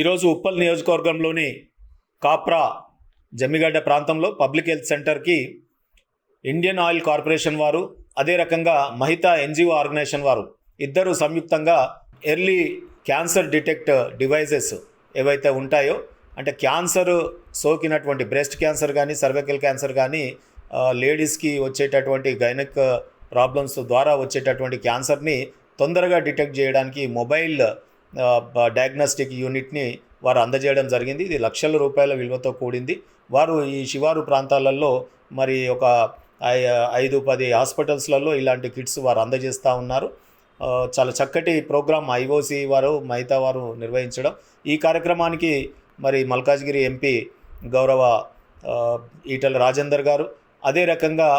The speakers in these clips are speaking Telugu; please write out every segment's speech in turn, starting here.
ఈరోజు ఉప్పల్ నియోజకవర్గంలోని కాప్రా జమ్మిగడ్డ ప్రాంతంలో పబ్లిక్ హెల్త్ సెంటర్కి ఇండియన్ ఆయిల్ కార్పొరేషన్ వారు, అదే రకంగా మహితా ఎన్జిఓ ఆర్గనైజేషన్ వారు ఇద్దరు సంయుక్తంగా ఎర్లీ క్యాన్సర్ డిటెక్ట్ డివైజెస్ ఏవైతే ఉంటాయో, అంటే క్యాన్సర్ సోకినటువంటి బ్రెస్ట్ క్యాన్సర్ కానీ సర్వైకల్ క్యాన్సర్ కానీ లేడీస్కి వచ్చేటటువంటి గైనక్ ప్రాబ్లమ్స్ ద్వారా వచ్చేటటువంటి క్యాన్సర్ని తొందరగా డిటెక్ట్ చేయడానికి మొబైల్ డయాగ్నోస్టిక్ యూనిట్ని వారు అందజేయడం జరిగింది. ఇది లక్షల రూపాయల విలువతో కూడింది. వారు ఈ శివారు ప్రాంతాలలో మరి ఒక 5-10 హాస్పిటల్స్లలో ఇలాంటి కిట్స్ వారు అందజేస్తూ ఉన్నారు. చాలా చక్కటి ప్రోగ్రామ్ ఐఓసి వారు, మహితా వారు నిర్వహించడం. ఈ కార్యక్రమానికి మరి మల్కాజ్గిరి ఎంపీ గౌరవ ఈటల రాజేందర్ గారు, అదే రకంగా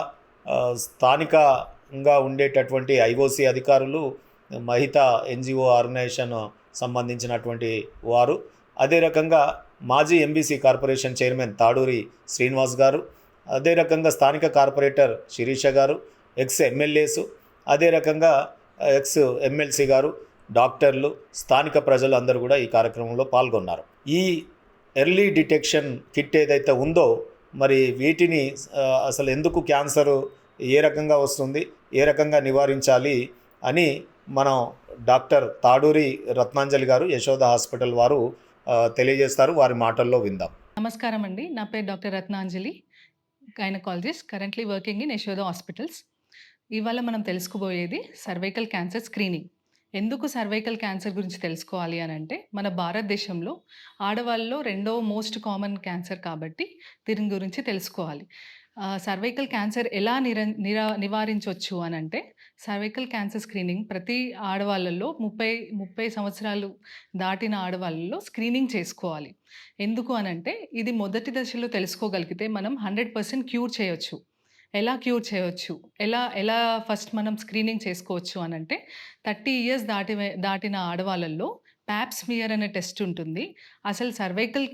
స్థానికంగా ఉండేటటువంటి ఐఓసి అధికారులు, మహితా ఎన్జిఓ ఆర్గనైజేషన్ సంబంధించినటువంటి వారు, అదే రకంగా మాజీ MBC corporation chairman Taduri Srinivas గారు, అదే రకంగా స్థానిక కార్పొరేటర్ శిరీష గారు, ఎక్స్ ఎమ్మెల్యేసు, అదే రకంగా ఎక్స్ ఎమ్మెల్సీ గారు, డాక్టర్లు, స్థానిక ప్రజలు అందరూ కూడా ఈ కార్యక్రమంలో పాల్గొన్నారు. ఈ ఎర్లీ డిటెక్షన్ కిట్ ఏదైతే ఉందో, మరి వీటిని అసలు ఎందుకు క్యాన్సరు ఏ రకంగా వస్తుంది, ఏ రకంగా నివారించాలి అని మనం డాక్టర్ తాడూరి రత్నాంజలి గారు, యశోద హాస్పిటల్ వారు తెలియజేస్తారు. వారి మాటల్లో విందాం. నమస్కారం అండి, నా పేరు doctor Ratnanjali, gynaecologist, currently working in Yashoda hospitals. ఇవాళ మనం తెలుసుకోబోయేది సర్వైకల్ క్యాన్సర్ స్క్రీనింగ్. ఎందుకు సర్వైకల్ క్యాన్సర్ గురించి తెలుసుకోవాలి అని అంటే, మన భారతదేశంలో ఆడవాళ్ళలో రెండవ మోస్ట్ కామన్ క్యాన్సర్ కాబట్టి దీని గురించి తెలుసుకోవాలి. సర్వైకల్ క్యాన్సర్ ఎలా నివారించవచ్చు అని అంటే, సర్వైకల్ క్యాన్సర్ స్క్రీనింగ్ ప్రతి ఆడవాళ్ళల్లో 30 సంవత్సరాలు దాటిన ఆడవాళ్ళలో స్క్రీనింగ్ చేసుకోవాలి. ఎందుకు అని అంటే, ఇది మొదటి దశలో తెలుసుకోగలిగితే మనం 100% క్యూర్ చేయొచ్చు. ఎలా క్యూర్ చేయొచ్చు, ఎలా ఫస్ట్ మనం స్క్రీనింగ్ చేసుకోవచ్చు అని అంటే, 30 ఇయర్స్ దాటిన ఆడవాళ్ళల్లో ప్యాప్ స్మియర్ అనే టెస్ట్ ఉంటుంది. అసలు సర్వైకల్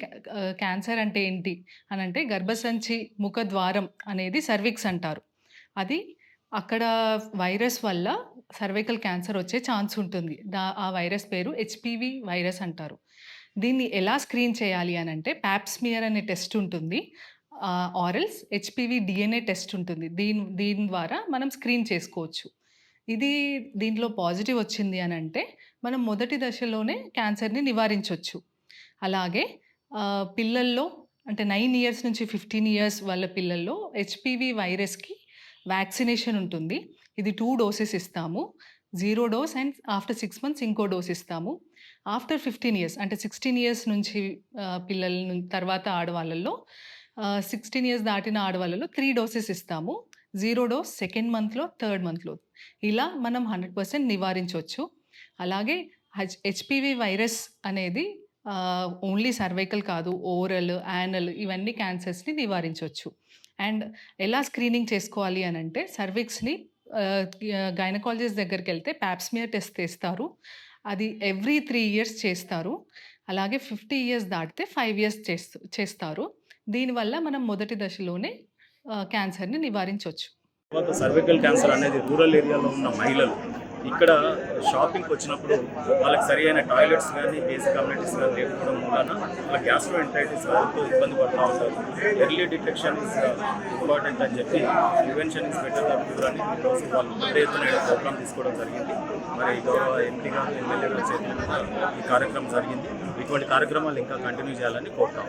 క్యాన్సర్ అంటే ఏంటి అని అంటే, గర్భసంచి ముఖద్వారం అనేది సర్విక్స్ అంటారు. అది అక్కడ వైరస్ వల్ల సర్వైకల్ క్యాన్సర్ వచ్చే ఛాన్స్ ఉంటుంది. ఆ వైరస్ పేరు హెచ్పివి వైరస్ అంటారు. దీన్ని ఎలా స్క్రీన్ చేయాలి అని అంటే, ప్యాప్ స్మియర్ అనే టెస్ట్ ఉంటుంది, ఆరల్స్ హెచ్పివి డిఎన్ఏ టెస్ట్ ఉంటుంది. దీని ద్వారా మనం స్క్రీన్ చేసుకోవచ్చు. దీంట్లో పాజిటివ్ వచ్చింది అని అంటే, మనం మొదటి దశలోనే క్యాన్సర్ని నివారించవచ్చు. అలాగే పిల్లల్లో అంటే 9 ఇయర్స్ నుంచి 15 ఇయర్స్ వాళ్ళ పిల్లల్లో హెచ్పివి వైరస్కి వ్యాక్సినేషన్ ఉంటుంది. ఇది 2 డోసెస్ ఇస్తాము. 0 డోస్ అండ్ ఆఫ్టర్ 6 మంత్స్ ఇంకో డోస్ ఇస్తాము. ఆఫ్టర్ 15 ఇయర్స్ అంటే 16 ఇయర్స్ నుంచి పిల్లల తర్వాత ఆడవాళ్ళల్లో, 16 ఇయర్స్ దాటిన ఆడవాళ్ళలో 3 డోసెస్ ఇస్తాము. 0 డోస్ సెకండ్ మంత్లో, థర్డ్ మంత్లో. ఇలా మనం 100% నివారించవచ్చు. అలాగే హెచ్పివి వైరస్ అనేది ఓన్లీ సర్వైకల్ కాదు, ఓరల్, యానల్ ఇవన్నీ క్యాన్సర్స్ని నివారించవచ్చు. అండ్ ఎలా స్క్రీనింగ్ చేసుకోవాలి అని అంటే, సర్విక్స్ని గైనకాలజిస్ట్ దగ్గరికి వెళ్తే ప్యాప్స్మియర్ టెస్ట్ చేస్తారు. అది ఎవ్రీ 3 ఇయర్స్ చేస్తారు. అలాగే 50 ఇయర్స్ దాటితే 5 ఇయర్స్ చేస్తారు. దీనివల్ల మనం మొదటి దశలోనే క్యాన్సర్ని నివారించవచ్చు. తర్వాత సర్వైకల్ క్యాన్సర్ అనేది రూరల్ ఏరియాలో ఉన్న మహిళలు ఇక్కడ షాపింగ్కి వచ్చినప్పుడు వాళ్ళకి సరి అయిన టాయిలెట్స్ కానీ, బేసిక్ కమ్యూనిటీస్ కానీ లేకపోవడం వలన వాళ్ళ గ్యాస్ట్రోఎంటరైటిస్ వాళ్ళతో ఇబ్బంది పడుతూ ఉంటారు. ఎర్లీ డిటెక్షన్ ఇస్ ఇంపార్టెంట్ అని చెప్పి, prevention is better than cure అని ఈరోజు వాళ్ళు పెద్ద ఎత్తున ప్రోగ్రామ్ తీసుకోవడం జరిగింది. మరి గౌరవ ఎంపీ గారు, ఎమ్మెల్యే గారు చేతుల మీద ఈ కార్యక్రమం జరిగింది. ఇటువంటి కార్యక్రమాలు ఇంకా కంటిన్యూ చేయాలని కోరుతాం.